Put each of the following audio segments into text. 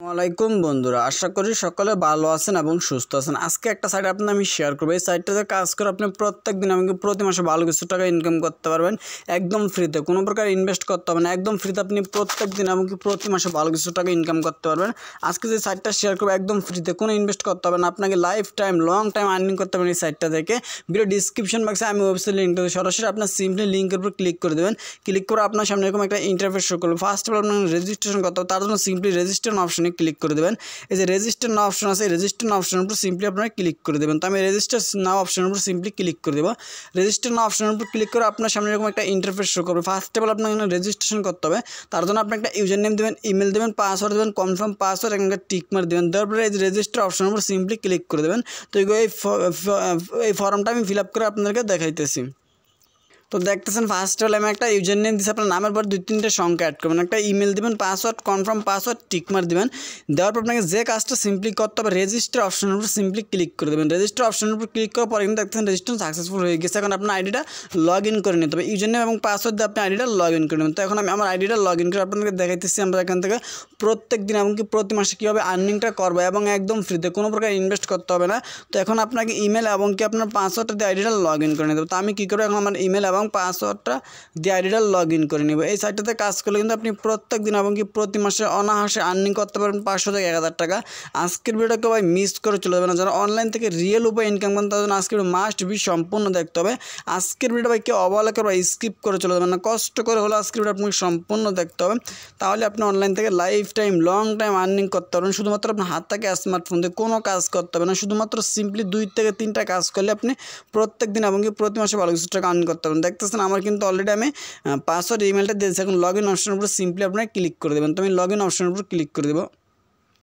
ওয়ালাইকুম বন্ধুরা, আশা করি সকলে ভালো আছেন এবং সুস্থ আছেন। আজকে একটা সাইট আপনাদের আমি শেয়ার করবো। এই সাইটটাতে কাজ করে আপনি প্রত্যেকদিন আমাকে প্রতি মাসে ভালো কিছু টাকা ইনকাম করতে পারবেন একদম ফ্রিতে, কোনো প্রকার ইনভেস্ট করতে হবে না। একদম ফ্রিতে আপনি প্রত্যেকদিন এমনকি প্রতি মাসে ভালো কিছু টাকা ইনকাম করতে পারবেন। আজকে যে সাইটটা শেয়ার করবো একদম ফ্রিতে, কোনো ইনভেস্ট করতে হবে না, আপনাকে life time long time earning করতে পারবেন এই সাইটটা থেকে। ভিডিও ডিসক্রিপশন বক্সে আমি ওয়েবসাইট লিঙ্ক দেবো, সরাসরি আপনার সিম্পলি লিঙ্কের উপর ক্লিক করে দেবেন। ক্লিক করে আপনার সামনে এরকম একটা ইন্টারফেস শো করবে। ফার্স্ট অফ অল আপনার রেজিস্ট্রেশন করতে হবে, তার জন্য সিম্পলি রেজিস্ট্রেশন অপশনে ক্লিক করে দেবেন। এই যে রেজিস্টার নাও অপশন আছে, রেজিস্টার নাও অপশনের উপর সিম্পলি আপনারা ক্লিক করে দেবেন। তো আমি রেজিস্টার নাও অপশনের উপর সিম্পলি ক্লিক করে দেবো। রেজিস্টার নাও অপশনের উপর ক্লিক করে আপনার সামনে এরকম একটা ইন্টারফেস শো করবে। ফার্স্ট অফ অল আপনার এখানে রেজিস্ট্রেশন করতে হবে, তার জন্য আপনি একটা ইউজার নেম দেবেন, ইমেল দেবেন, পাসওয়ার্ড দেবেন, কনফার্ম পাসওয়ার্ড, এখানকার টিক মার দেবেন। দেওয়ার পরে এই যে রেজিস্টার অপশনের উপর সিম্পলি ক্লিক করে দেবেন। তো এই ফর্মটা আমি ফিল আপ করে আপনাদেরকে দেখাইতেছি। তো দেখতেছেন ফার্স্ট অল আমি একটা ইউজার নেম দিচ্ছি, আপনার নামের পর 2-3টে সংখ্যা অ্যাড করবেন, একটা ইমেল দেবেন, পাসওয়ার্ড, কনফার্ম পাসওয়ার্ড, টিকমার দেবেন। দেওয়ার পর আপনাকে যে কাজটা সিম্পলি করতে হবে রেজিস্টার অপশনের উপর সিম্পলি ক্লিক করে দেবেন। রেজিস্টার অপশনের উপর ক্লিক করার পর কিন্তু দেখতেছেন রেজিস্ট্রেশন সাকসেসফুল হয়ে গেছে। এখন আপনার আইডিটা লগ ইন করে নিতে হবে, ইউজার নেম এবং পাসওয়ার্ড দিয়ে আপনি আইডিটা লগ ইন করে নেবেন। তো এখন আমি আমার আইডিটা লগ ইন করে আপনাদেরকে দেখাইতেছি আমরা এখান থেকে প্রত্যেক দিন এমনকি প্রতি মাসে কীভাবে আর্নিংটা করবো এবং একদম ফ্রিতে, কোনো প্রকার ইনভেস্ট করতে হবে না। তো এখন আপনাকে ইমেল এবং কি আপনার পাসওয়ার্ডটা দিয়ে আইডিটা লগ ইন করে নিতে হবে। তো আমি কী করবো, এখন আমার ইমেল এবং পাসওয়ার্ডটা দিয়ে আইডিটা লগ ইন করে নেব। এই সাইটটাতে কাজ করলে কিন্তু আপনি প্রত্যেক দিন এবং কি প্রতি মাসে অনায়াসে আর্নিং করতে পারবেন 500 থেকে 1000 টাকা। আজকের ভিডিওটাকে ভাই মিস করে চলে যাবে না। যারা অনলাইন থেকে রিয়েল উপায় ইনকাম করেন তাদের জন্য আজকের মাস্ট বি সম্পূর্ণ দেখতে হবে। আজকের ভিডিওটা ভাই কেউ অবহেলা করে বা স্কিপ করে চলে যাবেন না, কষ্ট করে হলো আজকের ভিডিও আপনাকে সম্পূর্ণ দেখতে হবে। তাহলে আপনি অনলাইন থেকে life time long time earning করতে পারবেন। শুধুমাত্র আপনার হাত থেকে স্মার্টফোন দিয়ে কোনো কাজ করতে হবে না, শুধুমাত্র সিম্পলি 2 থেকে 3টা কাজ করলে আপনি প্রত্যেক দিন এবং কি প্রতি মাসে ভালো কিছু টাকা আর্ন করতে পারবেন। দেখতেছেন আমার কিন্তু অলরেডি আমি পাসওয়ার্ড ইমেলটা দিয়েছি। এখন লগ ইন অপশনের উপর সিম্পলি আপনারা ক্লিক করে দেবেন। তো আমি লগ ইন অপশনের উপর ক্লিক করে দেবো।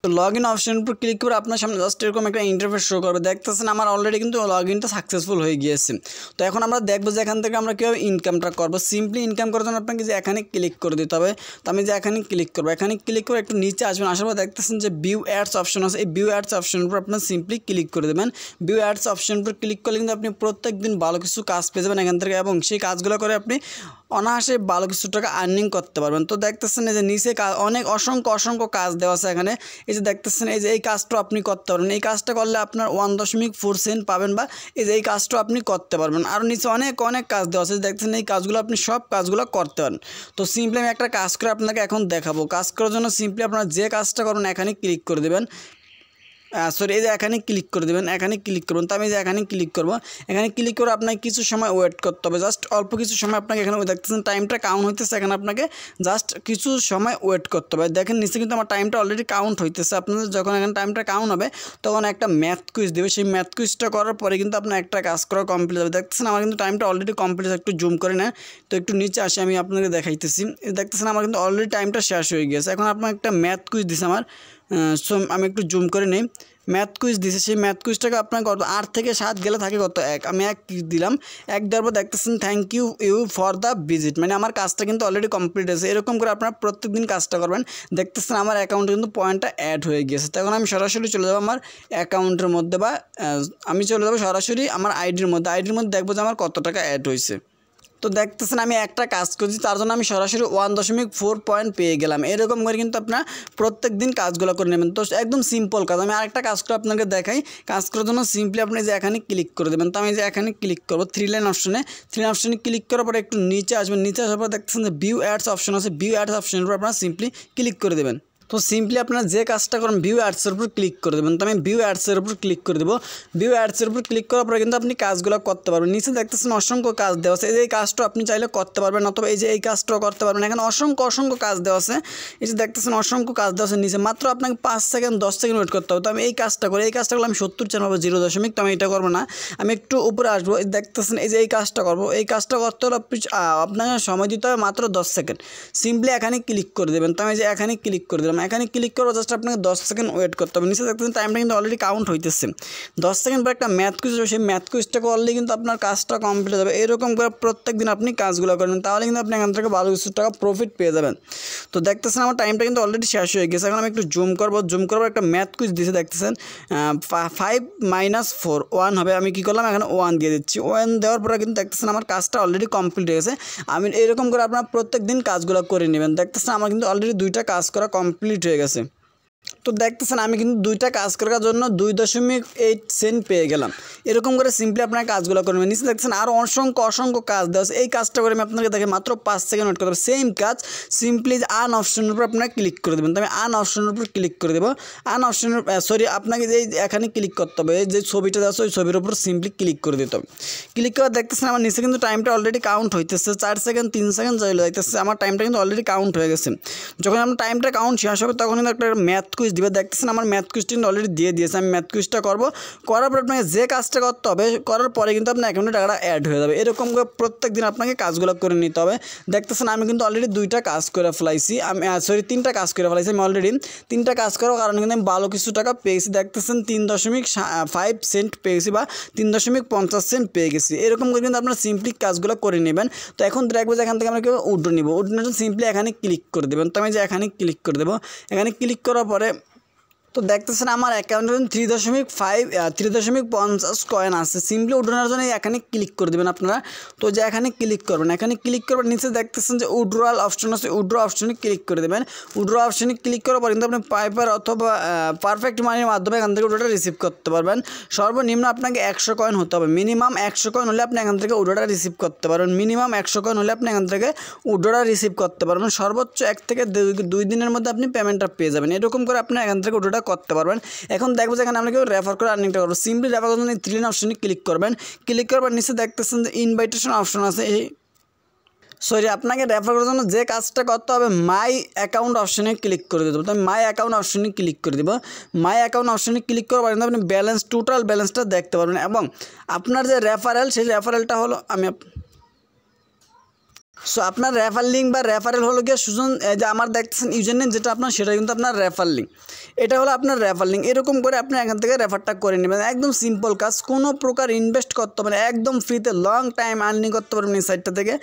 তো লগ ইন অপশনের উপর ক্লিক করে আপনার সামনে জাস্ট এরকম একটা ইন্টারফেস শো করবে। দেখতেছেন আমার অলরেডি কিন্তু লগ ইনটা সাকসেসফুল হয়ে গিয়েছে। তো এখন আমরা দেখবো যে এখান থেকে আমরা কীভাবে ইনকামটা করবো। সিম্পলি ইনকাম করার জন্য আপনাকে যে এখানে ক্লিক করে দিতে হবে। তো আমি যে এখানে ক্লিক করবো, এখানে ক্লিক করে একটু নিচে আসবেন, আসার পর দেখতেছেন যে ভিউ অ্যাডস অপশন আছে। এই ভিউ অ্যাডস অপশনের উপর আপনার সিম্পলি ক্লিক করে দেবেন। ভিউ অ্যাডস অপশনের উপর ক্লিক করলে কিন্তু আপনি প্রত্যেক দিন ভালো কিছু কাজ পেয়ে যাবেন এখান থেকে, এবং সেই কাজগুলো করে আপনি অনায়াসে ভালো কিছু টাকা আর্নিং করতে পারবেন। তো দেখতেছেন এই যে নিচে অনেক অসংখ্য কাজ দেওয়া আছে এখানে। এই যে দেখতেছেন এই যে এই কাজটা আপনি করতে পারবেন, এই কাজটা করলে আপনার 1.4 সেন্ট পাবেন, বা এই যে এই কাজটা আপনি করতে পারবেন। আর নিচে অনেক কাজ দেওয়া আছে, দেখতেছেন এই কাজগুলো আপনি সব কাজগুলো করতে পারেন। তো সিম্পলি আমি একটা কাজ করে আপনাকে এখন দেখাবো। কাজ করার জন্য সিম্পলি আপনারা যে কাজটা করবেন এখানে ক্লিক করে দেবেন। সরি, এই যে এখানে ক্লিক করে দেবেন, এখানে ক্লিক করবেন। তো আমি যে এখানে ক্লিক করবো, এখানে ক্লিক করে আপনাকে কিছু সময় ওয়েট করতে হবে, জাস্ট অল্প কিছু সময় আপনাকে এখানে দেখতেছেন টাইমটা কাউন্ট হইতেছে। এখানে আপনাকে জাস্ট কিছু সময় ওয়েট করতে হবে। দেখেন নিচে কিন্তু আমার টাইমটা অলরেডি কাউন্ট হইতেছে। আপনাদের যখন এখানে টাইমটা কাউন্ট হবে তখন একটা ম্যাথ কুইজ দেবে, সেই ম্যাথ কুইজটা করার পরে কিন্তু আপনার একটা কাজ করা কমপ্লিট হবে। দেখতেছেন আমার কিন্তু টাইমটা অলরেডি কমপ্লিট, একটু জুম করে নেন। তো একটু নিচে আসে আমি আপনাকে দেখাইতেছি। দেখতেছেন আমার কিন্তু অলরেডি টাইমটা শেষ হয়ে গেছে। এখন আপনার একটা ম্যাথ কুইজ দিছে আমার, সো আমি একটু জুম করে নিই। ম্যাথ কুইজ দিছে, সেই ম্যাথ কুইজটাকে আপনার কত 8 থেকে 7 গেলে থাকে কত 1। আমি 1 দিলাম, 1 দেওয়ার পর দেখতেছেন thank you for the visit, মানে আমার কাজটা কিন্তু অলরেডি কমপ্লিট হয়েছে। এরকম করে আপনারা প্রত্যেকদিন কাজটা করবেন। দেখতেছেন আমার অ্যাকাউন্টে কিন্তু পয়েন্টটা অ্যাড হয়ে গিয়েছে। তো এখন আমি সরাসরি চলে যাবো আমার অ্যাকাউন্টের মধ্যে, বা আমি চলে যাবো সরাসরি আমার আইডির মধ্যে দেখবো যে আমার কত টাকা অ্যাড হয়েছে। তো দেখতেছেন আমি একটা কাজ করছি, তার জন্য আমি সরাসরি 1.4 পয়েন্ট পেয়ে গেলাম। এরকম করে কিন্তু আপনারা প্রত্যেক দিন কাজগুলো করে নেবেন। তো একদম সিম্পল কাজ। আমি আরেকটা কাজ করে আপনাকে দেখাই। কাজ করার জন্য সিম্পলি আপনি যে এখানে ক্লিক করে দেবেন। তো আমি যে এখানে ক্লিক করবো 3 লাইন অপশনে, 3 অপশনে ক্লিক করার পরে একটু নিচে আসবেন। নিচে আসার পর দেখতেছেন যে ভিউ অ্যাডস অপশন আছে, ভিউ অ্যাডস অপশনের উপর আপনারা সিম্পলি ক্লিক করে দেবেন। তো সিম্পলি আপনারা যে কাজটা করেন ভিউ অ্যাডসের উপর ক্লিক করে দেবেন। তো আমি ভিউ অ্যাডসের উপর ক্লিক করে দেবো। ভিউ অ্যাডসের উপর ক্লিক করার পরে কিন্তু আপনি কাজগুলো করতে পারবেন। নিচে দেখতেছেন অসংখ্য কাজ দেওয়া আছে, এই কাজটা আপনি চাইলে করতে পারবেন, অথবা এই যে এই কাজটাও করতে পারবেন। এখানে অসংখ্য কাজ দেওয়া আছে। এই যে দেখতেছেন অসংখ্য কাজ দেওয়া আছে নিচে, মাত্র আপনাকে 5 সেকেন্ড 10 সেকেন্ড ওয়েট করতে হবে। তো আমি এই কাজটা করি, এই কাজটা করলে আমি 70 চ্যানেল পাবো 0. তো আমি এটা করবো না, আমি একটু উপরে আসবো। দেখতেছেন এই যে এই কাজটা করবো, এই কাজটা করতে হলে আপনাকে সময় দিতে হবে মাত্র 10 সেকেন্ড। সিম্পলি এখানে ক্লিক করে দেবেন। তো আমি যে এখানে ক্লিক করে দিলাম, এখানে ক্লিক করবো, জাস্ট আপনাকে 10 সেকেন্ড ওয়েট করতে হবে। নিচে দেখতেছেন টাইমটা কিন্তু অলরেডি কাউন্ট হইতেছে। 10 সেকেন্ড পর একটা ম্যাথ কুইজ হবে, সেই ম্যাথ কুইজটা করলে কিন্তু আপনার কাজটা কমপ্লিট হবে। এরকম করে প্রত্যেক দিন আপনি কাজগুলো করেন, তাহলে কিন্তু আপনি এখান থেকে ভালো কিছু টাকা প্রফিট পেয়ে যাবেন। তো দেখতেছেন আমার টাইমটা কিন্তু অলরেডি শেষ হয়ে গেছে। এখন আমি একটু জুম করবো, জুম করবো একটা ম্যাথ কুইজ দিয়েছে। দেখতেছেন 5 - 4 1 হবে। আমি কী করলাম, এখানে 1 দিয়ে দিচ্ছি। 1 দেওয়ার পরে কিন্তু দেখতেছেন আমার কাজটা অলরেডি কমপ্লিট হয়ে গেছে। আমি এরকম করে আপনার প্রত্যেক দিন কাজগুলো করে নেবেন। দেখতেছেন আমার কিন্তু অলরেডি 2টা কাজ করা কমপ্লিট হয়ে গেছে। তো দেখতেছেন আমি কিন্তু দুইটা কাজ করার জন্য 2.8 সেন্ট পেয়ে গেলাম। এরকম করে সিম্পলি আপনার কাজগুলো করবেন। নিচে দেখছেন আরও অসংখ্য কাজ দেওয়া আছে। এই কাজটা করে আমি আপনাকে দেখে মাত্র 5 সেকেন্ড ওয়েট করতে হবে। সেম কাজ সিম্পলি আন অপশনের উপর আপনারা ক্লিক করে দেবেন। তো আমি আন অপশনের উপর ক্লিক করে দেবো। আন অপশনের আপনাকে যে এখানে ক্লিক করতে হবে, যে ছবিটা আছে ওই ছবির উপর সিম্পলি ক্লিক করে দিতে হবে। ক্লিক করে দেখতেছেন আমার নিচে কিন্তু টাইমটা অলরেডি কাউন্ট হইতেছে, 4 সেকেন্ড 3 সেকেন্ড চলে যাইতেছে। আমার টাইমটা কিন্তু অলরেডি কাউন্ট হয়ে গেছে। যখন আমার টাইমটা কাউন্ট শেষ হবে তখন কিন্তু একটা ম্যাথ কুইজ দিবে। দেখতেছেন আমার ম্যাথ কুইজটি অলরেডি দিয়ে দিয়েছে। আমি ম্যাথ কুইজটা করবো, করার পর আপনাকে যে কাজটা করতে হবে করার পরে কিন্তু আপনার অ্যাকাউন্টে টাকাটা অ্যাড হয়ে যাবে। এরকম করে প্রত্যেক দিন আপনাকে কাজগুলো করে নিতে হবে। দেখতেছেন আমি কিন্তু অলরেডি 2টা কাজ করে ফেলাইছি, আমি 3টা কাজ করে ফেলাইছি। আমি অলরেডি 3টা কাজ করার কারণে কিন্তু আমি ভালো কিছু টাকা পেয়েছি। দেখতেছেন 3.5 সেন্ট পেয়েছি বা 3.50 সেন্ট পেয়ে গেছি। এরকম করে কিন্তু আপনারা সিম্পলি কাজগুলো করে নেবেন। তো এখন দেখবো যে এখান থেকে আমরা কেউ উড্রো নিব। উড্রোর জন্য সিম্পলি এখানে ক্লিক করে দেবেন। তো আমি যে এখানে ক্লিক করে দেবো। এখানে ক্লিক করার পরে তো দেখতেছেন আমার অ্যাকাউন্টে 3.50 কয়েন আছে। সিম্পলি উড্রোর জন্য এখানে ক্লিক করে দেবেন আপনারা। তো যে এখানে ক্লিক করবেন, এখানে ক্লিক করবেন, নিচে দেখতেছেন যে উড্রোয়াল অপশন আছে, উড্রো অপশনে ক্লিক করে দেবেন। উড্রো অপশনে ক্লিক করার পর কিন্তু আপনি পাইপার অথবা পারফেক্ট মানির মাধ্যমে এখান থেকে উড্রোটা রিসিভ করতে পারবেন। সর্বনিম্ন আপনাকে 100 কয়েন হতে হবে। মিনিমাম 100 কয়েন হলে আপনি এখান থেকে উড্রোটা রিসিভ করতে পারবেন। মিনিমাম 100 কয়েন হলে আপনি এখান থেকে উড্রোটা রিসিভ করতে পারবেন। সর্বোচ্চ 1 থেকে 2 দিনের মধ্যে আপনি পেমেন্টটা পেয়ে যাবেন। এরকম করে আপনি এখান থেকে উড্রোটা করতে পারবেন। এখন দেখবো যে এখানে আমরা কেউ রেফার করে আর্নিংটা করবো। সিম্পলি রেফার করার জন্য 3 অপশনে ক্লিক করবেন। ক্লিক করার পর নিচে দেখতেছেন যে ইনভাইটেশন অপশন আছে। আপনাকে রেফার করার জন্য যে কাজটা করতে হবে মাই অ্যাকাউন্ট অপশনে ক্লিক করে দেবো। তো আমি মাই অ্যাকাউন্ট অপশনে ক্লিক করে দেবো। মাই অ্যাকাউন্ট অপশনে ক্লিক করার পর আপনি ব্যালেন্স, টোটাল ব্যালেন্সটা দেখতে পারবেন এবং আপনার যে রেফারেল সেই রেফারেলটা হলো আপনার রেফার লিঙ্ক বা রেফারেল হলো গিয়ে সুজন, যে আমার দেখতেছেন ইউজার নেম যেটা আপনার, সেটা কিন্তু আপনার রেফার লিঙ্ক। এটা হলো আপনার রেফার লিঙ্ক। এরকম করে আপনি এখান থেকে রেফারটা করে নেবেন। একদম সিম্পল কাজ, কোনো প্রকার ইনভেস্ট করতে হবে না, একদম ফ্রিতে লং টাইম আর্নিং করতে পারবেন এই সাইটটা থেকে।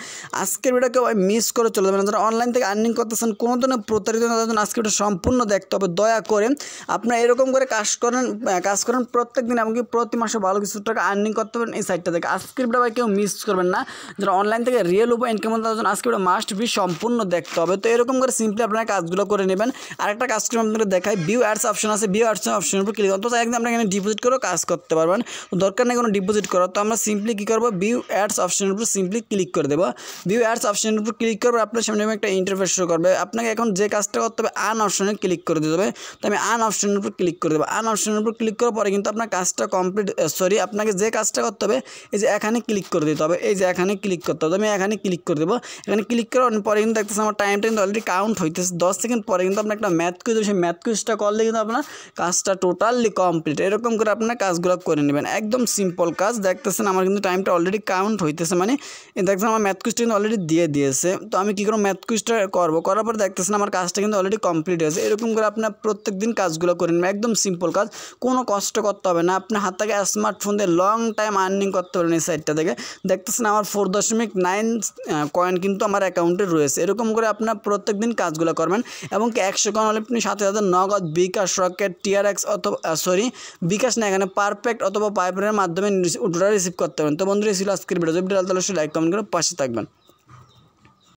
আজকের ভিডিও কেউ মিস করে চলে যাবেন। যারা অনলাইন থেকে আর্নিং করতেছেন, কোনো ধরনের প্রতারিত না হওয়ার জন্য আজকের ভিডিও সম্পূর্ণ দেখতে হবে। দয়া করে আপনারা এরকম করে কাজ করেন প্রত্যেক দিন, এমনকি প্রতি মাসে ভালো কিছু টাকা আর্নিং করতে পারেন এই সাইটটা থেকে। আজকের ভিডিও কেউ মিস করবেন না। যারা অনলাইন থেকে রিয়েল উপায় ইনকাম করতে জন্য আজকে ভিডিও মাস্ট বি সম্পূর্ণ দেখতে হবে। তো এরকম করে সিম্পলি আপনারা কাজগুলো করে নেবেন। আরেকটা কাজ করে আপনাদের দেখাই, ভিউ অ্যাডস অপশন আছে। ভিউ অ্যাডস অপশনের উপর ক্লিক করুন। তো একদম আপনারা এখানে ডিপোজিট করেও কাজ করতে পারবেন, দরকার নেই কোনো ডিপোজিট করার। তো আমরা সিম্পলি কী করবো, ভিউ অ্যাডস অপশনের উপর সিম্পলি ক্লিক করে দেবো। ভিউ অ্যাডস অপশনের উপর ক্লিক করবো, আপনার সামনে একটা ইন্টারফেস শো করবে। আপনাকে এখন যে কাজটা করতে হবে আন অপশনে ক্লিক করে দিতে হবে। তো আমি আন অপশনের উপর ক্লিক করে দেবো। আন অপশনের উপর ক্লিক করার পরে কিন্তু আপনার কাজটা কমপ্লিট, আপনাকে যে কাজটা করতে হবে এই যে এখানে ক্লিক করে দিতে হবে। এই যে এখানে ক্লিক করতে হবে। আমি এখানে ক্লিক করে দেবো। এখানে ক্লিক করার পরে কিন্তু দেখতেছে আমার টাইমটা কিন্তু অলরেডি কাউন্ট হইতেছে। 10 সেকেন্ড পরে কিন্তু আপনার একটা ম্যাথ কুইজ, সেই ম্যাথ কুইজটা করলে কিন্তু আপনার কাজটা টোটালি কমপ্লিট। এরকম করে আপনার কাজগুলো করে নেবেন। একদম সিম্পল কাজ। দেখতেছেন আমার কিন্তু টাইমটা অলরেডি কাউন্ট হইতেছে, মানে দেখতেছেন আমার ম্যাথ কুইজটা কিন্তু অলরেডি দিয়ে দিয়েছে। তো আমি কী করবো, ম্যাথ কুইজটা করবো, করার পর দেখতেছেন আমার কাজটা কিন্তু অলরেডি কমপ্লিট হয়েছে। এরকম করে আপনার প্রত্যেক দিন কাজগুলো করে নেবেন। একদম সিম্পল কাজ, কোনো কষ্ট করতে হবে না। আপনার হাত থেকে স্মার্টফোন দিয়ে লং টাইম আর্নিং করতে পারেন এই সাইটটা থেকে। দেখতেছেন আমার 4.9 কয়েন কিন্তু আমার অ্যাকাউন্টে রয়েছে। এরকম করে আপনার প্রত্যেক দিন কাজগুলো করবেন এবং 100 কয়েন হলে আপনি 7,000 নগদ, বিকাশ, রকেট, TRX অথবা বিকাশ না, এখানে পারফেক্ট অথবা পাইপারের মাধ্যমে উড্রোটা রিসিভ করতে পারেন। তো বন্ধুরা, এই ছিল আজকের ভিডিও। লাইক কমেন্ট করে পাশে থাকবেন।